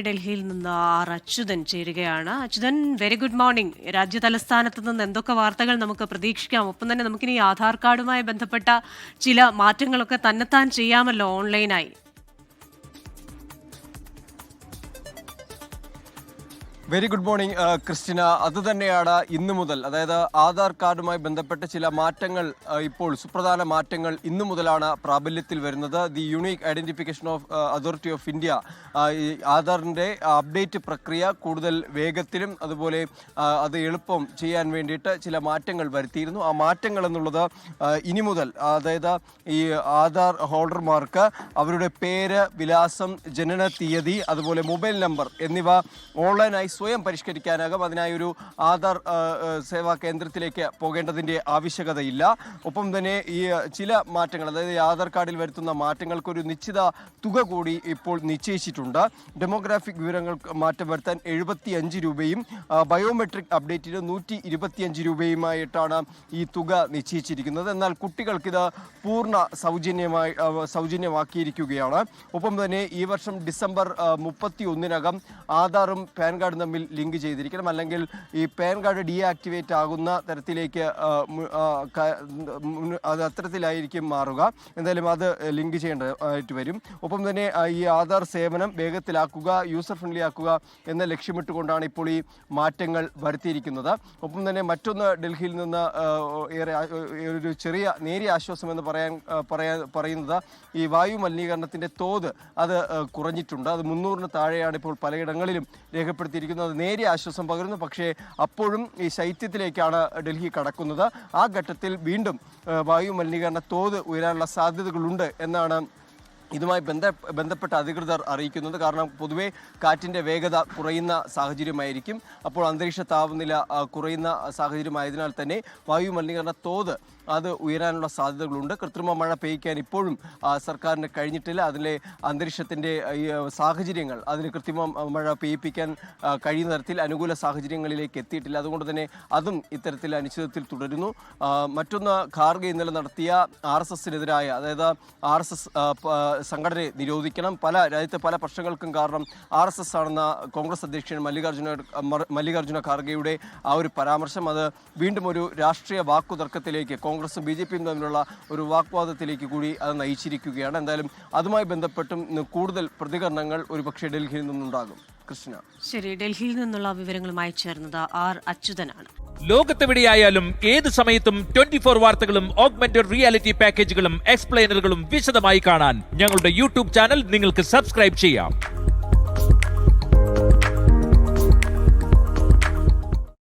ഡൽഹിയിൽ നിന്ന് ആർ അച്യുതൻ ചേരുകയാണ്. Achuthan, very good morning. രാജ്യ തലസ്ഥാനത്ത് നിന്ന് എന്തൊക്കെ വാർത്തകൾ നമുക്ക് പ്രതീക്ഷിക്കാം? ഒപ്പം തന്നെ നമുക്കിനി ആധാർ കാർഡുമായി ബന്ധപ്പെട്ട ചില മാറ്റങ്ങളൊക്കെ തന്നെത്താൻ ചെയ്യാമല്ലോ ഓൺലൈനായി. Very good morning Christina. അതുതന്നെയാണ് ഇന്നു മുതൽ, അതായത് ആധാർ കാർഡുമായി ബന്ധപ്പെട്ട ചില മാറ്റങ്ങൾ, ഇപ്പോൾ സുപ്രധാന മാറ്റങ്ങൾ ഇന്നു മുതലാണ് പ്രാബല്യത്തിൽ വരുന്നത്. The unique identification of authority of India ഈ ആധാറിൻ്റെ അപ്ഡേറ്റ് പ്രക്രിയ കൂടുതൽ വേഗത്തിലും അതുപോലെ അത് എളുപ്പം ചെയ്യാൻ വേണ്ടിയിട്ട് ചില മാറ്റങ്ങൾ വരുത്തിയിരുന്നു. ആ മാറ്റങ്ങൾ എന്നുള്ളത് ഇനി മുതൽ, അതായത് ഈ ആധാർ ഹോൾഡർമാർക്ക് അവരുടെ പേര്, വിലാസം, ജനന തീയതി, അതുപോലെ മൊബൈൽ നമ്പർ എന്നിവ ഓൺലൈനായി സ്വയം പരിഷ്കരിക്കാനാകും. അതിനായി ഒരു ആധാർ സേവാ കേന്ദ്രത്തിലേക്ക് പോകേണ്ടതിൻ്റെ ആവശ്യകതയില്ല. ഒപ്പം തന്നെ ഈ ചില മാറ്റങ്ങൾ, അതായത് ഈ ആധാർ കാർഡിൽ വരുത്തുന്ന മാറ്റങ്ങൾക്കൊരു നിശ്ചിത തുക കൂടി ഇപ്പോൾ നിശ്ചയിച്ചിട്ടുണ്ട്. ഡെമോഗ്രാഫിക് വിവരങ്ങൾ മാറ്റം വരുത്താൻ 75 രൂപയും ബയോമെട്രിക് അപ്ഡേറ്റിന് 125 രൂപയുമായിട്ടാണ് ഈ തുക നിശ്ചയിച്ചിരിക്കുന്നത്. എന്നാൽ കുട്ടികൾക്കിത് പൂർണ്ണ സൗജന്യമാക്കിയിരിക്കുകയാണ്. ഒപ്പം തന്നെ ഈ വർഷം ഡിസംബർ 31-നകം ആധാറും പാൻ കാർഡും തമ്മിൽ ലിങ്ക് ചെയ്തിരിക്കണം. അല്ലെങ്കിൽ ഈ പാൻ കാർഡ് ഡീആക്ടിവേറ്റ് ആകുന്ന തരത്തിലേക്ക് അത് അത്തരത്തിലായിരിക്കും മാറുക. എന്തായാലും അത് ലിങ്ക് ചെയ്യേണ്ടതായിട്ട് വരും. ഒപ്പം തന്നെ ഈ ആധാർ സേവനം വേഗത്തിലാക്കുക, യൂസർ ഫ്രണ്ട്ലി ആക്കുക എന്ന ലക്ഷ്യമിട്ടുകൊണ്ടാണ് ഇപ്പോൾ ഈ മാറ്റങ്ങൾ വരുത്തിയിരിക്കുന്നത്. ഒപ്പം തന്നെ മറ്റൊന്ന്, ഡൽഹിയിൽ നിന്ന് ഏറെ ഒരു നേരിയ ആശ്വാസം എന്ന് പറയുന്നത് ഈ വായു മലിനീകരണത്തിൻ്റെ തോത് അത് കുറഞ്ഞിട്ടുണ്ട്. അത് 300-ന് താഴെയാണ് ഇപ്പോൾ പലയിടങ്ങളിലും രേഖപ്പെടുത്തിയിരിക്കുന്നത്. നേരിയ ആശ്വാസം പകരുന്നു. പക്ഷേ അപ്പോഴും ഈ ശൈത്യത്തിലേക്കാണ് ഡൽഹി കടക്കുന്നത്. ആ ഘട്ടത്തിൽ വീണ്ടും വായു മലിനീകരണ തോത് ഉയരാനുള്ള സാധ്യതകളുണ്ട് എന്നാണ് ഇതുമായി ബന്ധപ്പെട്ട അധികൃതർ അറിയിക്കുന്നത്. കാരണം പൊതുവെ കാറ്റിൻ്റെ വേഗത കുറയുന്ന സാഹചര്യമായിരിക്കും. അപ്പോൾ അന്തരീക്ഷ താപനില കുറയുന്ന സാഹചര്യമായതിനാൽ തന്നെ വായു മലിനീകരണ തോത് അത് ഉയരാനുള്ള സാധ്യതകളുണ്ട്. കൃത്രിമ മഴ പെയ്യ്ക്കാൻ ഇപ്പോഴും സർക്കാരിന് കഴിഞ്ഞിട്ടില്ല. അതിലെ അന്തരീക്ഷത്തിൻ്റെ സാഹചര്യങ്ങൾ അതിന് കൃത്രിമ മഴ പെയ്യിപ്പിക്കാൻ കഴിയുന്ന തരത്തിൽ അനുകൂല സാഹചര്യങ്ങളിലേക്ക് എത്തിയിട്ടില്ല. അതുകൊണ്ട് തന്നെ അതും ഇത്തരത്തിൽ അനിശ്ചിതത്വത്തിൽ തുടരുന്നു. മറ്റൊന്ന്, ഖാർഗെ ഇന്നലെ നടത്തിയ RSSനെതിരായ, അതായത് RSS സംഘടനയെ നിരോധിക്കണം, രാജ്യത്തെ പല പ്രശ്നങ്ങൾക്കും കാരണം RSS ആണെന്ന കോൺഗ്രസ് അധ്യക്ഷൻ മല്ലികാർജുന ഖാർഗെയുടെ ആ ഒരു പരാമർശം, അത് വീണ്ടും ഒരു രാഷ്ട്രീയ വാക്കുതർക്കത്തിലേക്ക്, കോൺഗ്രസും BJPയും തമ്മിലുള്ള ഒരു വാഗ്വാദത്തിലേക്ക് കൂടി അത് നയിച്ചിരിക്കുകയാണ്. എന്തായാലും അതുമായി ബന്ധപ്പെട്ടും കൂടുതൽ പ്രതികരണങ്ങൾ ഒരുപക്ഷെ ഡൽഹിയിൽ നിന്നുണ്ടാകും. കൃഷ്ണ. ശരി, ഡൽഹിയിൽ നിന്നുള്ള വിവരങ്ങളുമായി ചേർന്നത് ആർ അച്യുതനാണ്. ലോകത്തെവിടെയായാലും ഏത് സമയത്തും 24 വാർത്തകളും ഓഗ്മെന്റഡ് റിയാലിറ്റി പാക്കേജുകളും എക്സ്പ്ലെയിനറുകളും വിശദമായി കാണാൻ ഞങ്ങളുടെ യൂട്യൂബ് ചാനൽ നിങ്ങൾക്ക് സബ്സ്ക്രൈബ് ചെയ്യാം.